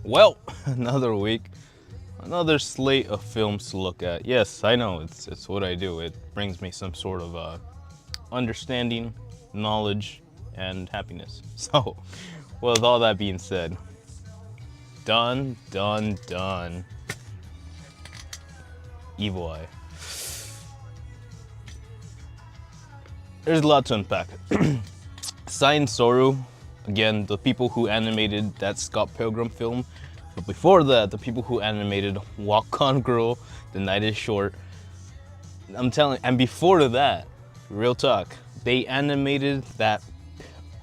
Well, another week, another slate of films to look at. Yes, I know, it's what I do. It brings me some sort of understanding, knowledge, and happiness. So, with all that being said, done. Evil Eye. There's a lot to unpack. Science Soru, again, the people who animated that Scott Pilgrim film. But before that, the people who animated Walk On Girl, The Night Is Short. I'm telling, and before that, real talk, they animated that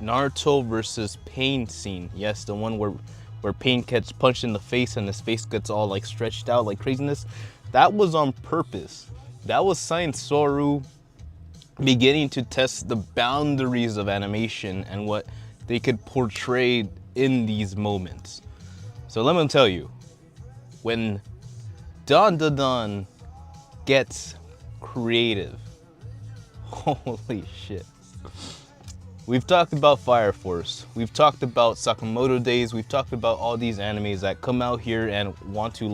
Naruto versus Pain scene. Yes, the one where Pain gets punched in the face and his face gets all like stretched out like craziness. That was on purpose. That was Science Soru beginning to test the boundaries of animation and what they could portray in these moments. So let me tell you, when Don gets creative, holy shit. We've talked about Fire Force, we've talked about Sakamoto Days, we've talked about all these animes that come out here and want to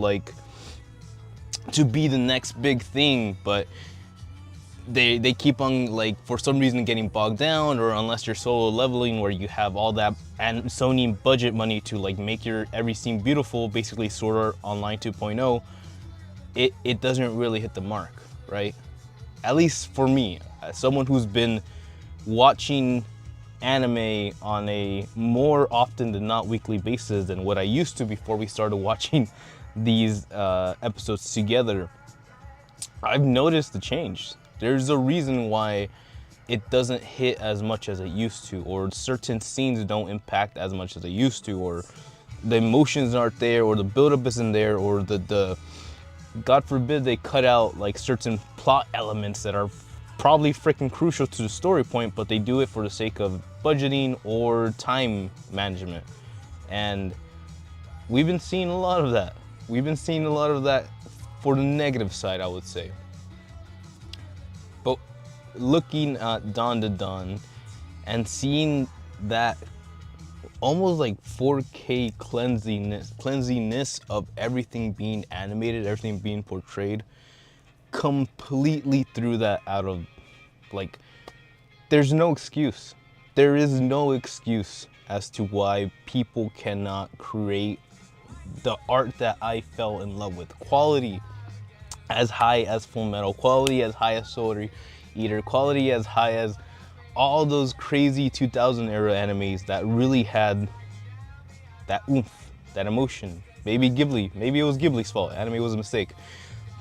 be the next big thing, but they keep on, like, for some reason getting bogged down, or unless you're solo leveling where you have all that and Sony budget money to like make your every scene beautiful, basically Sword Art Online 2.0, it doesn't really hit the mark, right? At least for me, as someone who's been watching anime on a more often than not weekly basis than what I used to before we started watching these episodes together, I've noticed the change. There's a reason why it doesn't hit as much as it used to, or certain scenes don't impact as much as they used to, or the emotions aren't there, or the buildup isn't there, or the God forbid they cut out like certain plot elements that are probably freaking crucial to the story point, but they do it for the sake of budgeting or time management. And we've been seeing a lot of that. We've been seeing a lot of that for the negative side, I would say. But looking at Don and seeing that almost like 4K cleansiness of everything being animated, everything being portrayed, completely threw that out of, like, there's no excuse. There is no excuse as to why people cannot create the art that I fell in love with. Quality as high as Fullmetal, quality as high as Soul Eater, quality as high as all those crazy 2000 era animes that really had that oomph, that emotion. Maybe it was Ghibli's fault. Anime was a mistake.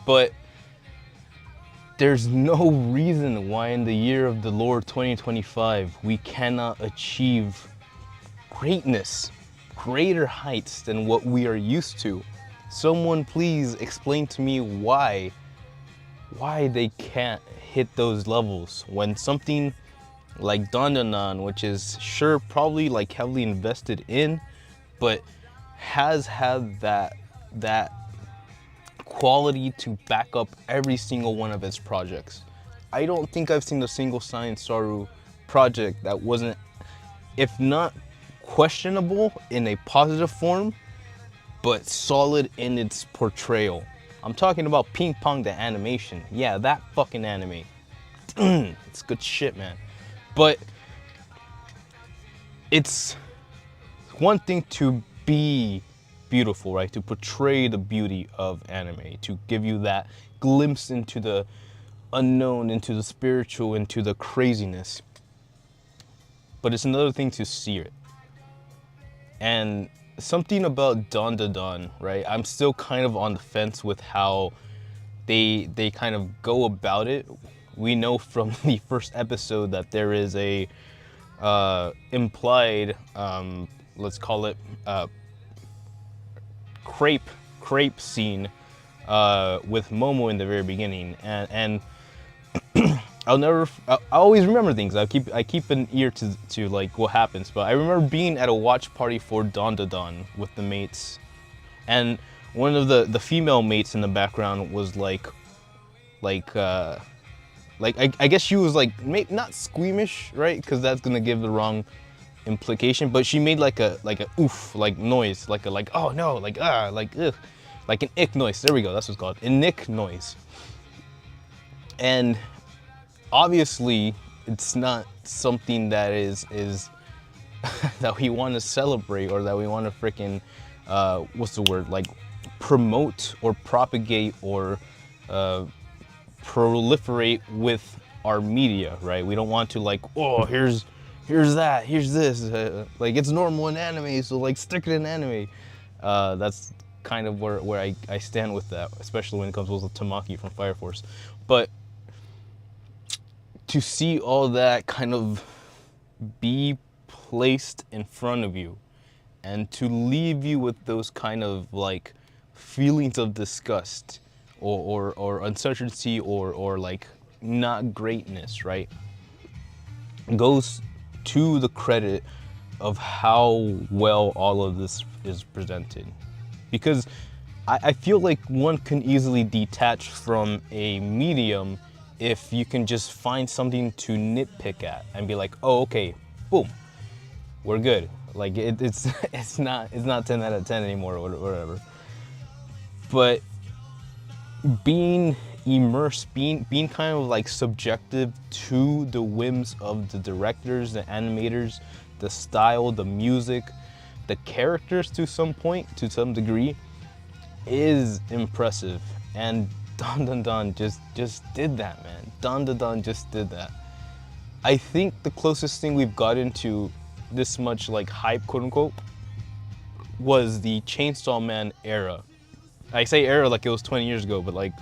But there's no reason why in the year of the Lord 2025 we cannot achieve greatness, greater heights than what we are used to. Someone please explain to me why they can't hit those levels when something like Dandanan, which is sure probably like heavily invested in, but has had that quality to back up every single one of its projects. I don't think I've seen a single Science Saru project that wasn't, if not questionable in a positive form, but solid in its portrayal. I'm talking about Ping Pong the animation. Yeah, that fucking anime. It's good shit, man. But it's one thing to be beautiful, right? To portray the beauty of anime, to give you that glimpse into the unknown, into the spiritual, into the craziness. But it's another thing to see it. And something about Don, right? I'm still kind of on the fence with how they kind of go about it. We know from the first episode that there is a implied, let's call it crepe scene with Momo in the very beginning, and I always remember things. I keep an ear to like what happens. But I remember being at a watch party for Don with the mates, and one of the female mates in the background was I guess she was like not squeamish, right? Because that's gonna give the wrong implication, but she made like a oof like noise, like a oh no, like ah, like ugh, like an ick noise. There we go, that's what's called, an ick noise. And obviously it's not something that is that we want to celebrate, or that we want to freaking what's the word, like promote or propagate or proliferate with our media, right? We don't want to like, oh, here's that, here's this, like it's normal in anime, so like stick it in anime. That's kind of where I stand with that, especially when it comes with Tamaki from Fire Force. But to see all that kind of be placed in front of you, and to leave you with those kind of like feelings of disgust or uncertainty or like not greatness, right, goes to the credit of how well all of this is presented. Because I feel like one can easily detach from a medium if you can just find something to nitpick at and be like, oh, okay, boom, we're good. Like it's not 10 out of 10 anymore or whatever. But being immersed, being kind of like subjective to the whims of the directors, the animators, the style, the music, the characters to some point, to some degree, is impressive. And Don Don Don just did that, man. Don Don Don just did that. I think the closest thing we've gotten to this much like hype, quote unquote, was the Chainsaw Man era. I say era like it was 20 years ago, but like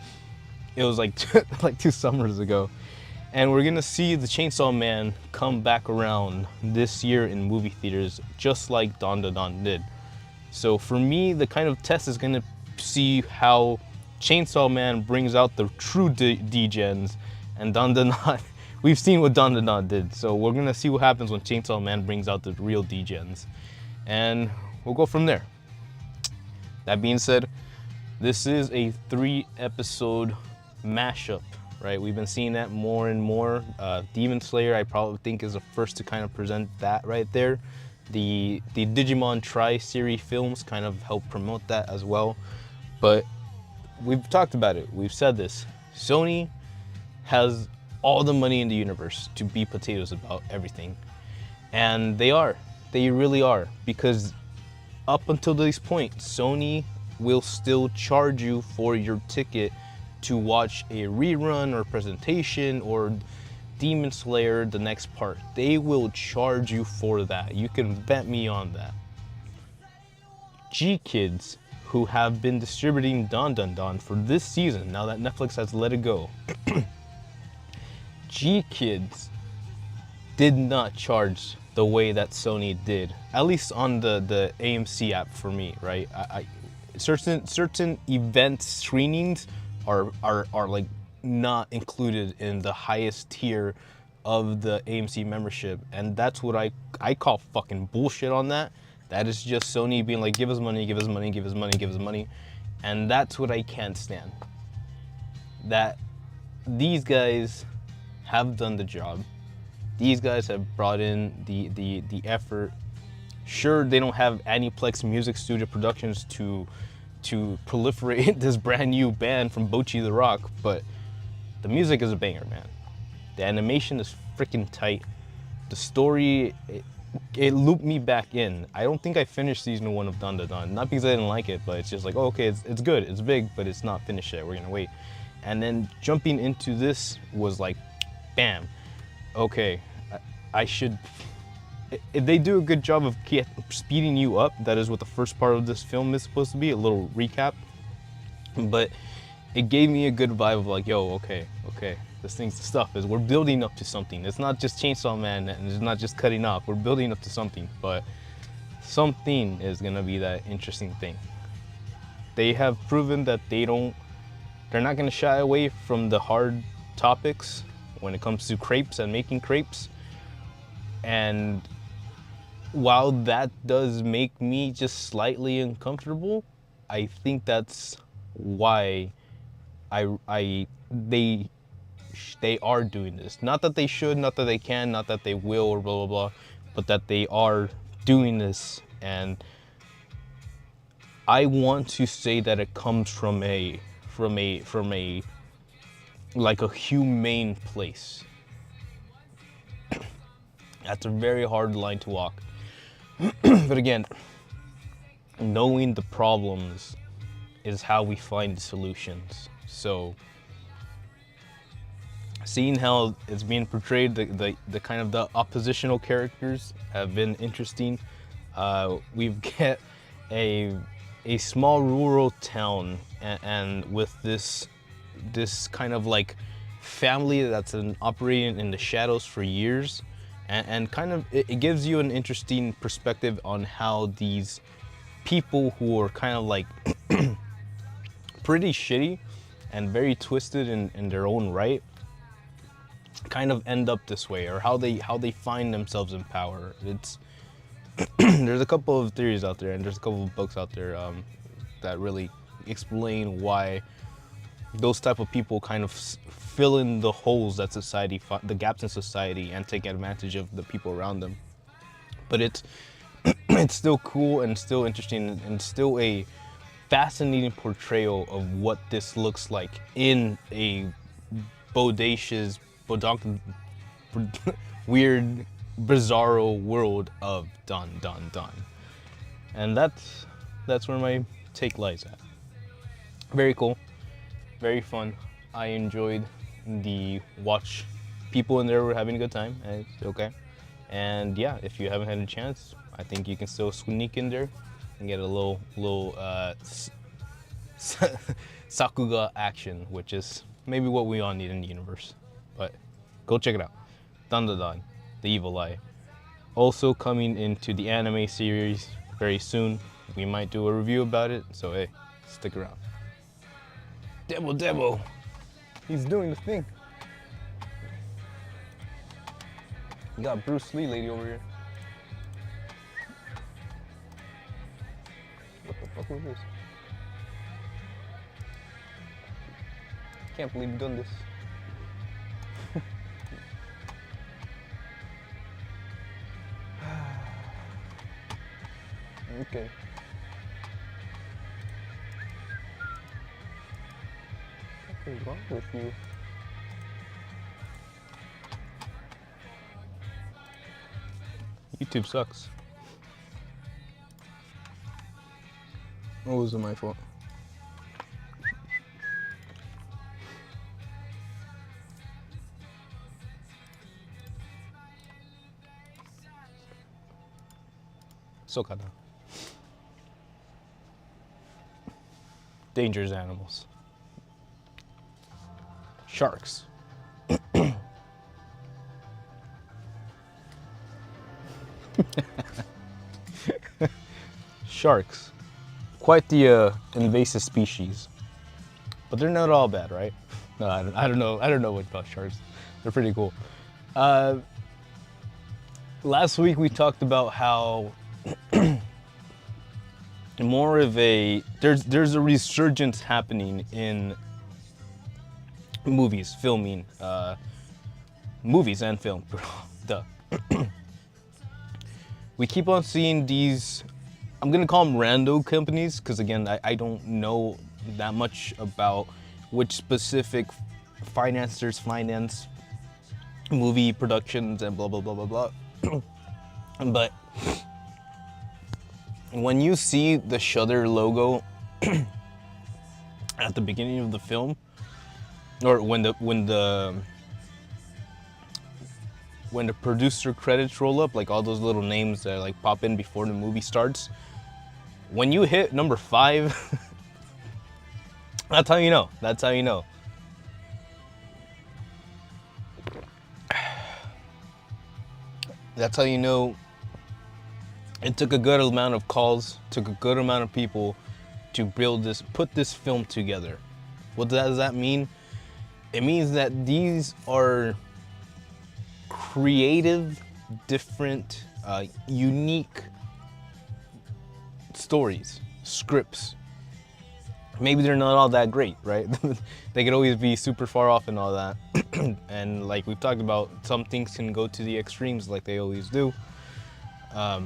it was like like 2 summers ago. And we're gonna see the Chainsaw Man come back around this year in movie theaters, just like Don Don Don did. So for me, the kind of test is gonna see how Chainsaw Man brings out the true D-gens, and Don Don Don, we've seen what Don Don Don did. So we're gonna see what happens when Chainsaw Man brings out the real D-gens. And we'll go from there. That being said, this is a 3-episode mashup, right? We've been seeing that more and more. Demon Slayer, I probably think, is the first to kind of present that right there. The Digimon Tri-Series films kind of help promote that as well. But we've talked about it. We've said this. Sony has all the money in the universe to be potatoes about everything. And they are. They really are. Because up until this point, Sony will still charge you for your ticket to watch a rerun or presentation or Demon Slayer, the next part. They will charge you for that. You can bet me on that. G-Kids, who have been distributing Don Don Don for this season, now that Netflix has let it go, G-Kids did not charge the way that Sony did, at least on the AMC app for me, right? Certain event screenings are like not included in the highest tier of the AMC membership, and that's what I call fucking bullshit on that. That is just Sony being like, give us money, give us money, give us money, give us money, and that's what I can't stand. That these guys have done the job. These guys have brought in the effort. Sure, they don't have Aniplex Music Studio Productions to proliferate this brand new band from Bocchi the Rock, but the music is a banger, man. The animation is freaking tight. The story, it looped me back in. I don't think I finished season 1 of Don Don Don. Not because I didn't like it, but it's just like, oh, okay, it's good, it's big, but it's not finished yet. We're gonna wait. And then jumping into this was like, bam. Okay, I should. If they do a good job of speeding you up, that is what the first part of this film is supposed to be, a little recap. But it gave me a good vibe of like, yo, okay, this thing's the stuff. Is we're building up to something. It's not just Chainsaw Man and it's not just cutting off. We're building up to something, but something is gonna be that interesting thing. They have proven that they're not gonna shy away from the hard topics when it comes to crepes and making crepes. And while that does make me just slightly uncomfortable, I think that's why they are doing this. Not that they should, not that they can, not that they will, or blah blah blah, but that they are doing this. And I want to say that it comes from a like a humane place. That's a very hard line to walk. But again, knowing the problems is how we find solutions. So seeing how it's being portrayed, the kind of the oppositional characters have been interesting. We've got a small rural town, and with this kind of like family that's been operating in the shadows for years, and kind of it gives you an interesting perspective on how these people who are kind of like pretty shitty and very twisted in their own right kind of end up this way, or how they find themselves in power. It's there's a couple of theories out there, and there's a couple of books out there that really explain why those type of people kind of fill in the holes that society, the gaps in society, and take advantage of the people around them. But it's still cool and still interesting and still a fascinating portrayal of what this looks like in a bodacious, weird, bizarro world of dun. And that's where my take lies at. Very cool, very fun. I enjoyed the watch. People in there were having a good time, and it's okay. And yeah, if you haven't had a chance, I think you can still sneak in there and get a little Sakuga action, which is maybe what we all need in the universe. But go check it out. Dandadan, The Evil Eye. Also coming into the anime series very soon. We might do a review about it, so hey, stick around. Debo, he's doing the thing. You got Bruce Lee lady over here. What the fuck was this? Can't believe you've done this. Okay. What is wrong with you? YouTube sucks. What was it my fault? Sokana. Dangerous animals. Sharks. Sharks. Quite the invasive species. But they're not all bad, right? No, I don't know what about sharks. They're pretty cool. Last week we talked about how more of a there's a resurgence happening in movies, filming, movies and film. Duh. We keep on seeing these, I'm gonna call them rando companies, because again, I don't know that much about which specific financiers finance movie productions and blah, blah, blah, blah, blah. But when you see the Shudder logo at the beginning of the film, or when the producer credits roll up, like all those little names that like pop in before the movie starts, when you hit number 5, that's how you know. That's how you know. That's how you know it took a good amount of calls, took a good amount of people to build this, put this film together. What does that mean? It means that these are creative, different, unique stories, scripts. Maybe they're not all that great, right? They could always be super far off and all that. And like we've talked about, some things can go to the extremes like they always do. But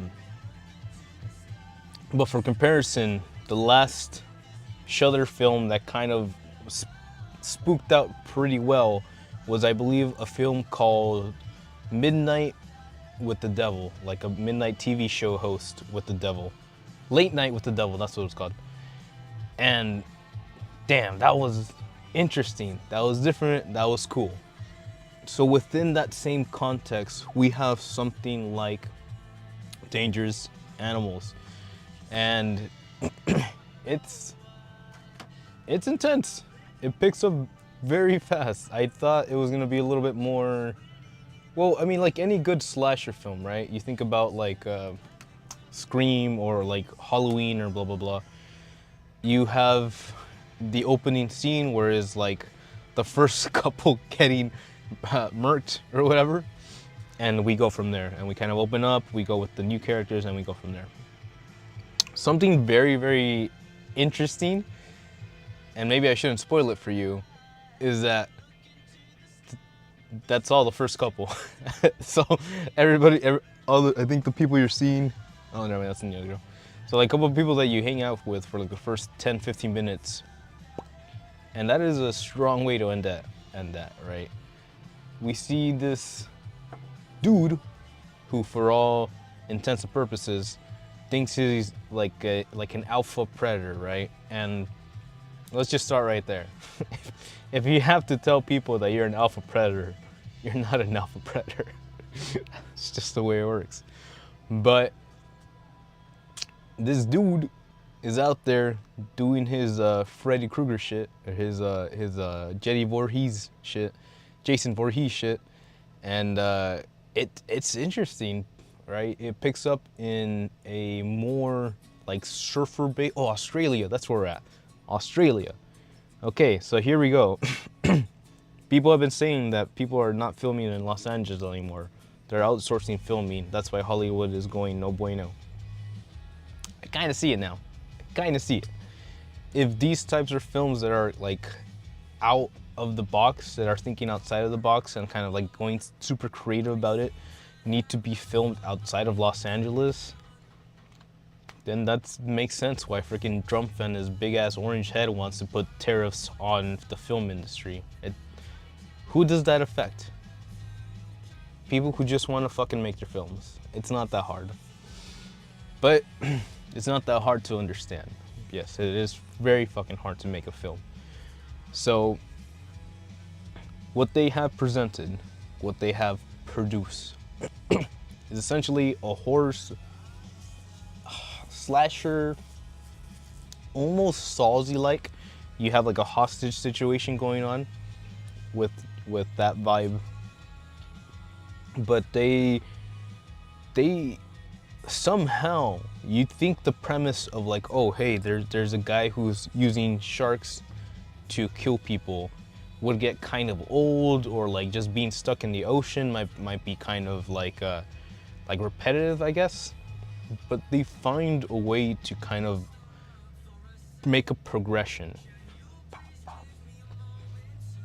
for comparison, the last Shudder film that kind of spooked out pretty well was, I believe, a film called Midnight with the Devil, like a midnight TV show host with the devil. Late Night with the Devil, that's what it's called. And damn, that was interesting. That was different. That was cool. So within that same context, we have something like Dangerous Animals. And it's intense. It picks up very fast. I thought it was gonna be a little bit more, well, I mean, like any good slasher film, right? You think about like Scream or like Halloween or blah blah blah. You have the opening scene where it's like the first couple getting murked or whatever, and we go from there, and we kind of open up, we go with the new characters, and we go from there. Something very, very interesting, and maybe I shouldn't spoil it for you, is that that's all the first couple. So I think the people you're seeing, oh no, that's in the other girl. So like a couple of people that you hang out with for like the first 10, 15 minutes, and that is a strong way to end that, right? We see this dude who, for all intents and purposes, thinks he's like an alpha predator, right? And let's just start right there. If you have to tell people that you're an alpha predator, you're not an alpha predator. It's just the way it works. But this dude is out there doing his Freddy Krueger shit, or his Jason Voorhees shit, and it's interesting, right? It picks up in a more like surfer base. Oh, Australia, that's where we're at. Australia. Okay, so here we go. People have been saying that people are not filming in Los Angeles anymore. They're outsourcing filming. That's why Hollywood is going no bueno. I kind of see it now. If these types of films that are like out of the box, that are thinking outside of the box and kind of like going super creative about it, need to be filmed outside of Los Angeles, then that makes sense why freaking Trump and his big ass orange head wants to put tariffs on the film industry. Who does that affect? People who just want to fucking make their films. It's not that hard. But it's not that hard to understand. Yes, it is very fucking hard to make a film. So what they have presented, what they have produced, is essentially a horror slasher, almost Sawsy-like. You have like a hostage situation going on with that vibe, but they somehow, you'd think the premise of like, oh hey, there's a guy who's using sharks to kill people would get kind of old, or like just being stuck in the ocean might be kind of like repetitive, I guess. But they find a way to kind of make a progression.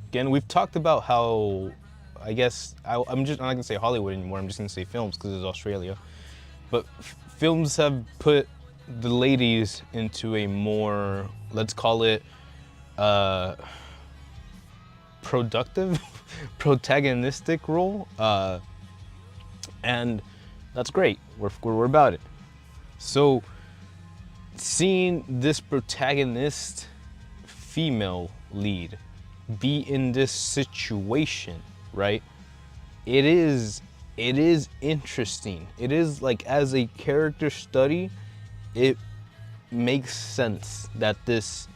Again, we've talked about how, I guess, I'm not gonna say Hollywood anymore, I'm just gonna say films because it's Australia. But films have put the ladies into a more, let's call it, productive, protagonistic role. And that's great, we're about it. So, seeing this protagonist female lead be in this situation, right? It is interesting. It is like, as a character study, it makes sense that this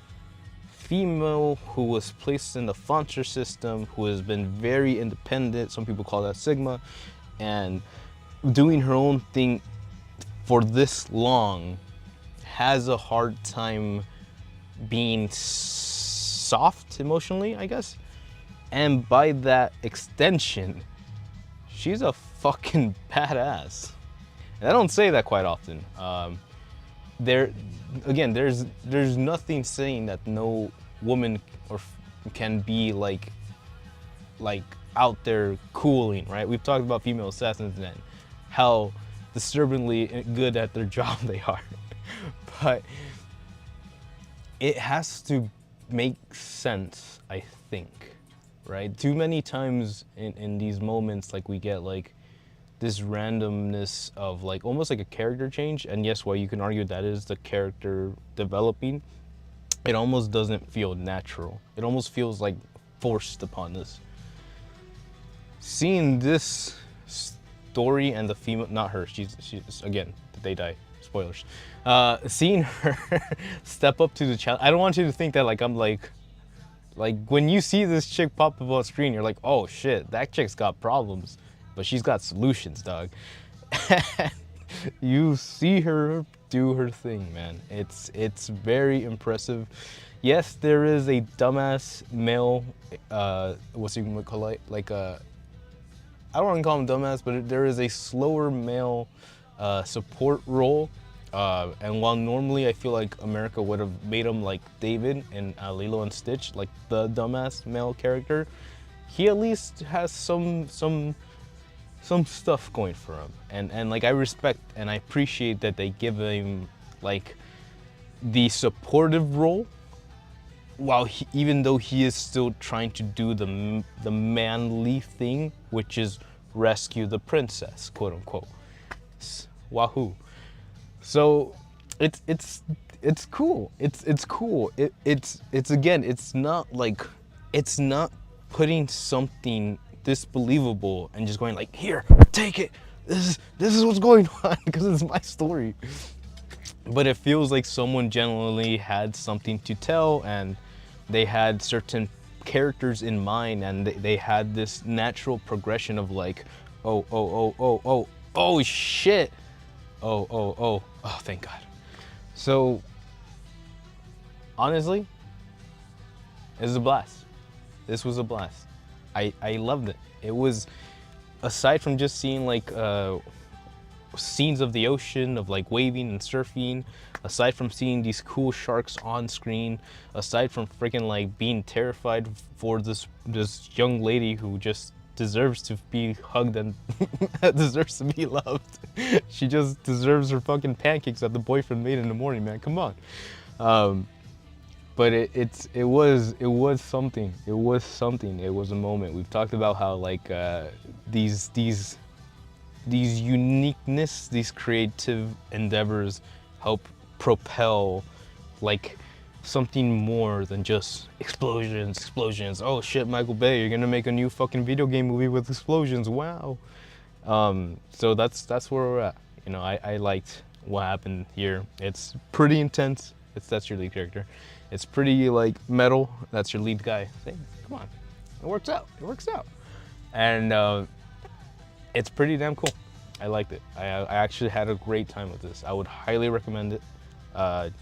female who was placed in the foster system, who has been very independent, some people call that Sigma, and doing her own thing for this long, has a hard time being soft emotionally, I guess. And by that extension, she's a fucking badass. And I don't say that quite often. There's nothing saying that no woman can be like out there cooling, right? We've talked about female assassins and how disturbingly good at their job they are. But it has to make sense, I think, right? Too many times in these moments, like, we get like this randomness of like almost like a character change, and yes, while you can argue that is the character developing, it almost doesn't feel natural. It almost feels like forced upon us. Seeing this story and the female, not her, she's again, they die, spoilers. Seeing her step up to the challenge, I don't want you to think that like I'm like when you see this chick pop up on screen, you're like, oh shit, that chick's got problems, but she's got solutions, dog. You see her do her thing, man. It's very impressive. Yes, there is a dumbass male, what's he gonna call it? Like a, I don't want to call him dumbass, but there is a slower male support role. And while normally I feel like America would have made him like David and Lilo and Stitch, like the dumbass male character, he at least has some stuff going for him. And like I respect and I appreciate that they give him like the supportive role, while even though he is still trying to do the manly thing, which is rescue the princess, quote unquote. Wahoo! So it's cool. It's cool. It's again, it's not like, it's not putting something disbelievable and just going like, here, take it. This is what's going on because it's my story. But it feels like someone genuinely had something to tell, and they had certain characters in mind, and they had this natural progression of like, oh shit, oh, thank God. So honestly, it was a blast. This was a blast. I loved it. It was, aside from just seeing like scenes of the ocean, of like waving and surfing, aside from seeing these cool sharks on screen, aside from freaking like being terrified for this young lady who just deserves to be hugged and deserves to be loved. She just deserves her fucking pancakes that the boyfriend made in the morning, man. Come on. But it was something. It was something. It was a moment. We've talked about how like these uniqueness, these creative endeavors help propel like something more than just explosions. Oh shit, Michael Bay, you're gonna make a new fucking video game movie with explosions. Wow. So that's where we're at. You know, I liked what happened here. It's pretty intense. That's your lead character. It's pretty like metal. That's your lead guy. Hey, come on, it works out. And it's pretty damn cool. I liked it. I actually had a great time with this. I would highly recommend it. And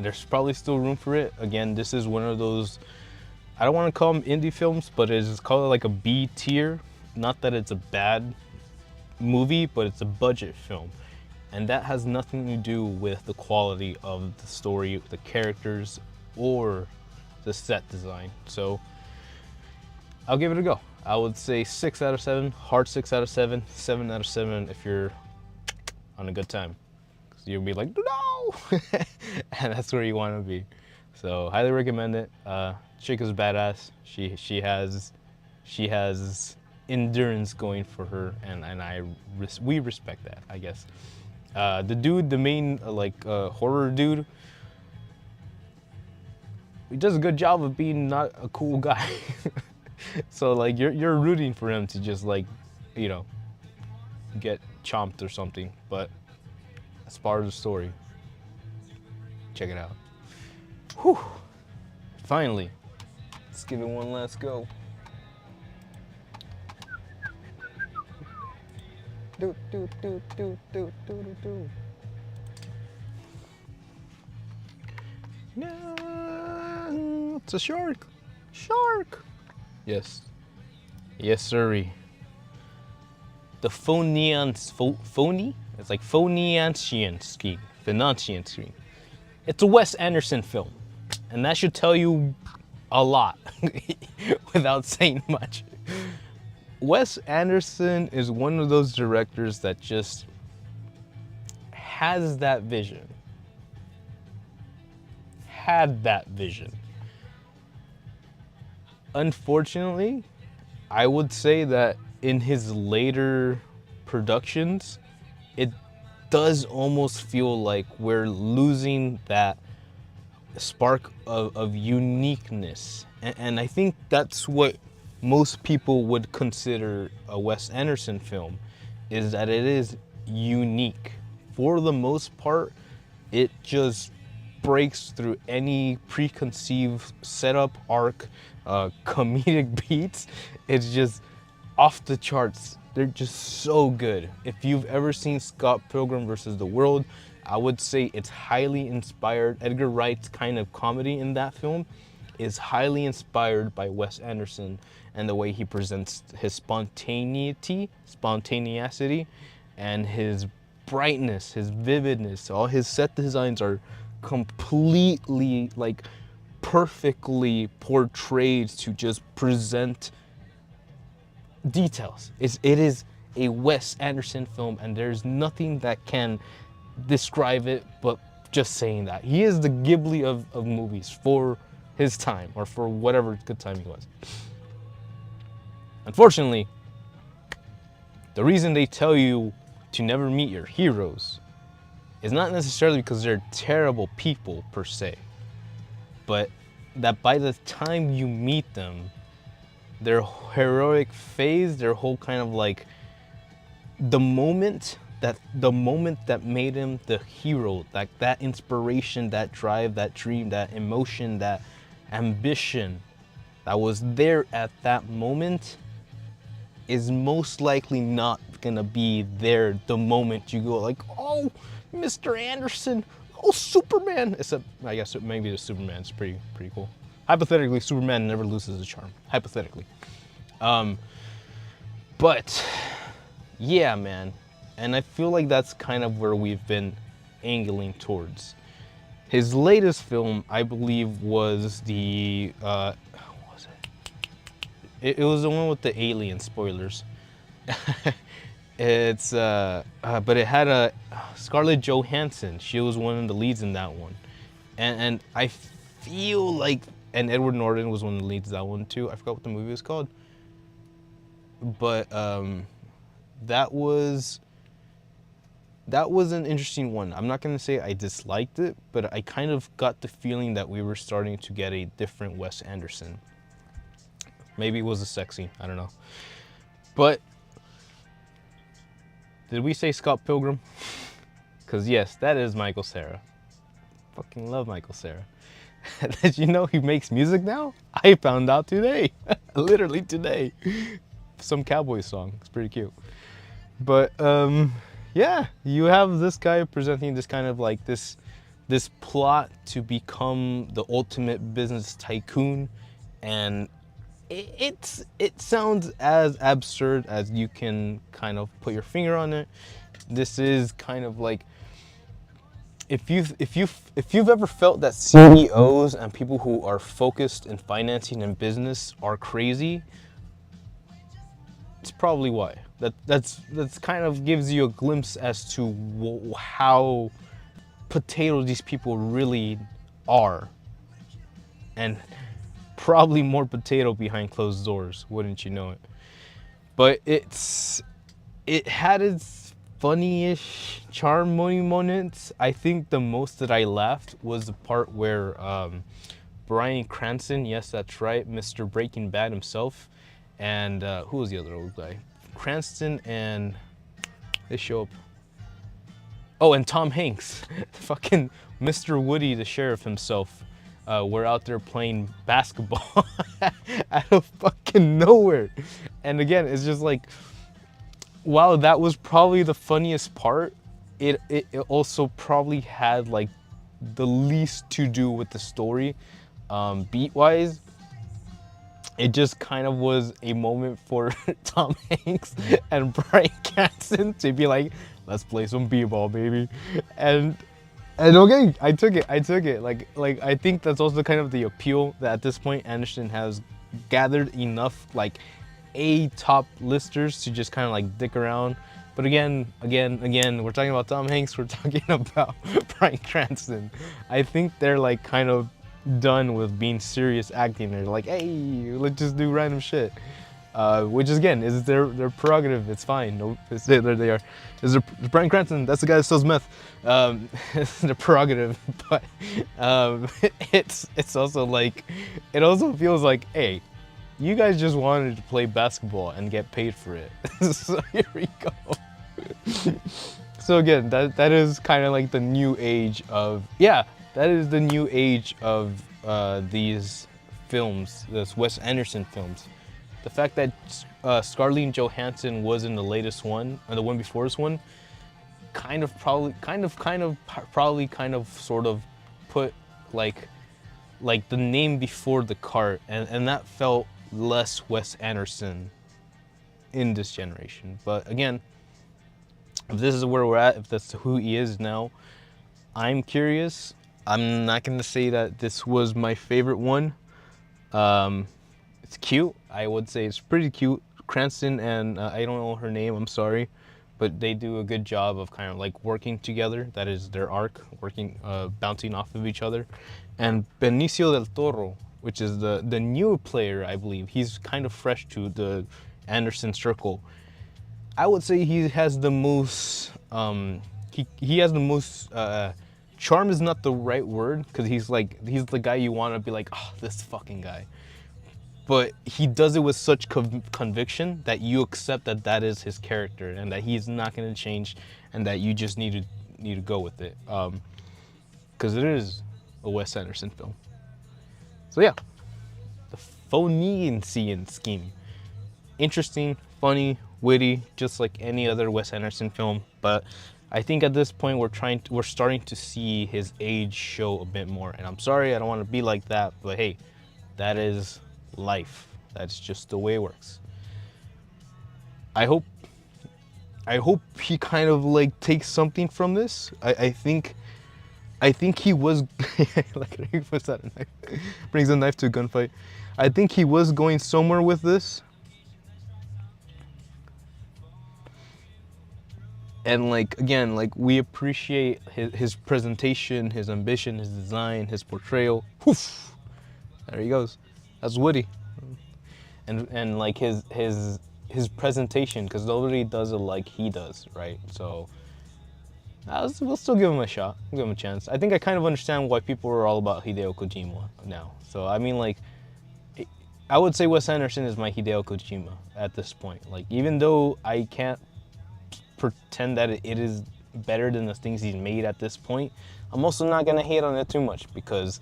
there's probably still room for it. Again, this is one of those, I don't want to call them indie films, but it's called like a B tier. Not that it's a bad movie, but it's a budget film. And that has nothing to do with the quality of the story, the characters, or the set design. So I'll give it a go. I would say 6 out of 7, hard 6 out of 7, 7 out of 7 if you're on a good time. Because you'll be like, no! And that's where you want to be. So highly recommend it. Chick is badass. She has endurance going for her, and we respect that, I guess. The dude, the main horror dude, he does a good job of being not a cool guy. So like you're rooting for him to just like, you know, get chomped or something, but that's part of the story. Check it out. Whew. Finally, let's give it one last go. Do. No, it's a shark. Shark. Yes. Yes, sirree. The phony? It's like Phoeician Scheme. Phoeician Scheme. It's a Wes Anderson film. And that should tell you a lot without saying much. Wes Anderson is one of those directors that just has that vision. Had that vision. Unfortunately, I would say that in his later productions, it does almost feel like we're losing that spark of uniqueness. And I think that's what most people would consider a Wes Anderson film, is that it is unique. For the most part, it just breaks through any preconceived setup, arc, comedic beats. It's just off the charts. They're just so good. If you've ever seen Scott Pilgrim versus the World, I would say it's highly inspired. Edgar Wright's kind of comedy in that film is highly inspired by Wes Anderson and the way he presents his spontaneity, and his brightness, his vividness. All his set designs are completely, like, perfectly portrayed to just present details. It is a Wes Anderson film, and there's nothing that can describe it but just saying that. He is the Ghibli of movies for his time, or for whatever good time he was. Unfortunately, the reason they tell you to never meet your heroes is not necessarily because they're terrible people per se, but that by the time you meet them, their heroic phase, their whole kind of like the moment that made him the hero, like that inspiration, that drive, that dream, that emotion, that ambition that was there at that moment is most likely not gonna be there the moment you go like, oh, Mr. Anderson, oh, Superman. Except I guess maybe the Superman's pretty cool. Hypothetically, Superman never loses his charm. Hypothetically. But yeah, man. And I feel like that's kind of where we've been angling towards. His latest film, I believe, was the what was it? It was the one with the alien spoilers. It's but it had a Scarlett Johansson. She was one of the leads in that one, and I feel like, and Edward Norton was one of the leads in that one too. I forgot what the movie was called, but that was an interesting one. I'm not gonna say I disliked it, but I kind of got the feeling that we were starting to get a different Wes Anderson. Maybe it was a sexy, I don't know. But did we say Scott Pilgrim? Because yes, that is Michael Cera. Fucking love Michael Cera. Did you know he makes music now? I found out today. Literally today. Some cowboy song. It's pretty cute. But yeah, you have this guy presenting this kind of like this plot to become the ultimate business tycoon, and it sounds as absurd as you can kind of put your finger on it. This is kind of like, if you've ever felt that CEOs and people who are focused in financing and business are crazy, it's probably why. That's kind of gives you a glimpse as to how potato these people really are, and probably more potato behind closed doors, wouldn't you know it? But it had its funny-ish charm moments. I think the most that I laughed was the part where Bryan Cranston, yes, that's right, Mr. Breaking Bad himself, and who was the other old guy? Cranston and they show up. Oh, and Tom Hanks, fucking Mr. Woody, the sheriff himself. We're out there playing basketball out of fucking nowhere. And again, it's just like, while that was probably the funniest part, it also probably had like the least to do with the story, beat-wise. It just kind of was a moment for Tom Hanks and Bryan Cranston to be like, let's play some b-ball, baby. And okay, I took it. Like I think that's also kind of the appeal that at this point Anderson has gathered enough like A top listers to just kind of like dick around. But again, we're talking about Tom Hanks, we're talking about Bryan Cranston. I think they're like kind of done with being serious acting. They're like, hey, let's just do random shit. Which is, again, is their prerogative. It's fine. No, there they are. Is Bryan Cranston? That's the guy that sells meth. It's their prerogative, but it's also like, it also feels like, hey, you guys just wanted to play basketball and get paid for it. So here we go. So again, that is kind of like the new age of, that is the new age of these films, this Wes Anderson films. The fact that Scarlett Johansson was in the latest one, and the one before this one, probably sort of put like the name before the cart, and that felt less Wes Anderson in this generation. But again, if this is where we're at, if that's who he is now, I'm curious. I'm not gonna say that this was my favorite one. It's cute. I would say it's pretty cute. Cranston and I don't know her name, I'm sorry, but they do a good job of kind of like working together. That is their arc, working, bouncing off of each other. And Benicio del Toro, which is the new player, I believe. He's kind of fresh to the Anderson circle. I would say he has the most, he has the most, charm is not the right word, because he's the guy you want to be like, oh, this fucking guy. But he does it with such conviction that you accept that that is his character and that he's not going to change, and that you just need to go with it. Because it is a Wes Anderson film. So yeah, the Phoeician Scheme. Interesting, funny, witty, just like any other Wes Anderson film. But I think at this point we're starting to see his age show a bit more. And I'm sorry, I don't want to be like that, but hey, that is life. That's just the way it works. I hope he kind of like takes something from this. I think he was like, he puts out a knife, brings a knife to a gunfight. I think he was going somewhere with this. And like, again, like, we appreciate his presentation, his ambition, his design, his portrayal. Woof! There he goes. That's Woody. And like his presentation, because nobody does it like he does, right? So we'll still give him a shot. We'll give him a chance. I think I kind of understand why people are all about Hideo Kojima now. So I mean, like, I would say Wes Anderson is my Hideo Kojima at this point. Like, even though I can't pretend that it is better than the things he's made at this point, I'm also not gonna hate on it too much, because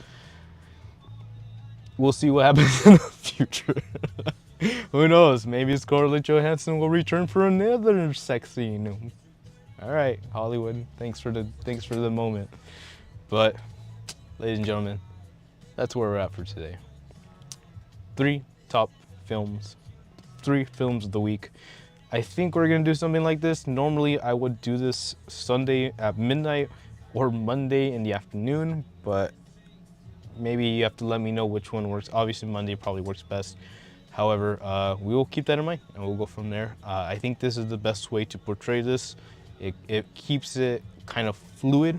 we'll see what happens in the future. Who knows? Maybe Scarlett Johansson will return for another sex scene. All right, Hollywood. Thanks for the moment. But, ladies and gentlemen, that's where we're at for today. 3 top films, 3 films of the week. I think we're gonna do something like this. Normally, I would do this Sunday at midnight or Monday in the afternoon, but maybe you have to let me know which one works. Obviously, Monday probably works best. However, we will keep that in mind and we'll go from there. I think this is the best way to portray this. It keeps it kind of fluid,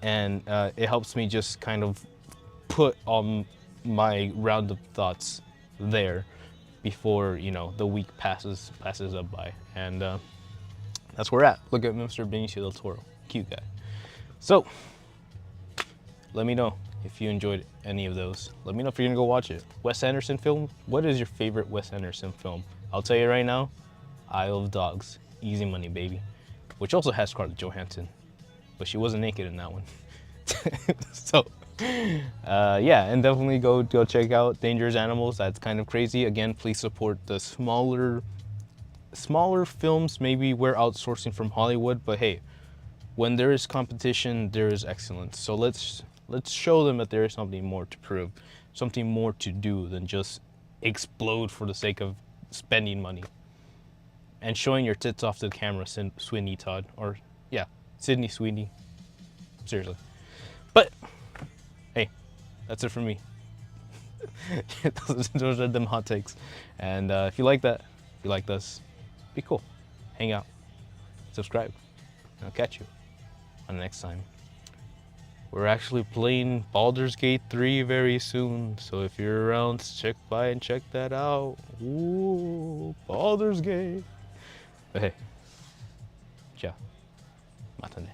and it helps me just kind of put all my roundup thoughts there before, you know, the week passes up by. And that's where we're at. Look at Mr. Benicio del Toro. Cute guy. So, let me know if you enjoyed any of those. Let me know if you're gonna go watch it. Wes Anderson film? What is your favorite Wes Anderson film? I'll tell you right now, Isle of Dogs. Easy money, baby. Which also has Scarlett Johansson, but she wasn't naked in that one. So, yeah, and definitely go check out Dangerous Animals. That's kind of crazy. Again, please support the smaller films. Maybe we're outsourcing from Hollywood, but hey, when there is competition, there is excellence. So let's show them that there is something more to prove, something more to do than just explode for the sake of spending money and showing your tits off to the camera, Sweeney Todd, or yeah, Sydney Sweeney. Seriously. But hey, that's it for me. Those are them hot takes. And if you like that, If you like this, be cool. Hang out. Subscribe. And I'll catch you on the next time. We're actually playing Baldur's Gate 3 very soon, so if you're around, check by and check that out. Ooh, Baldur's Gate. But hey, ciao. Matane.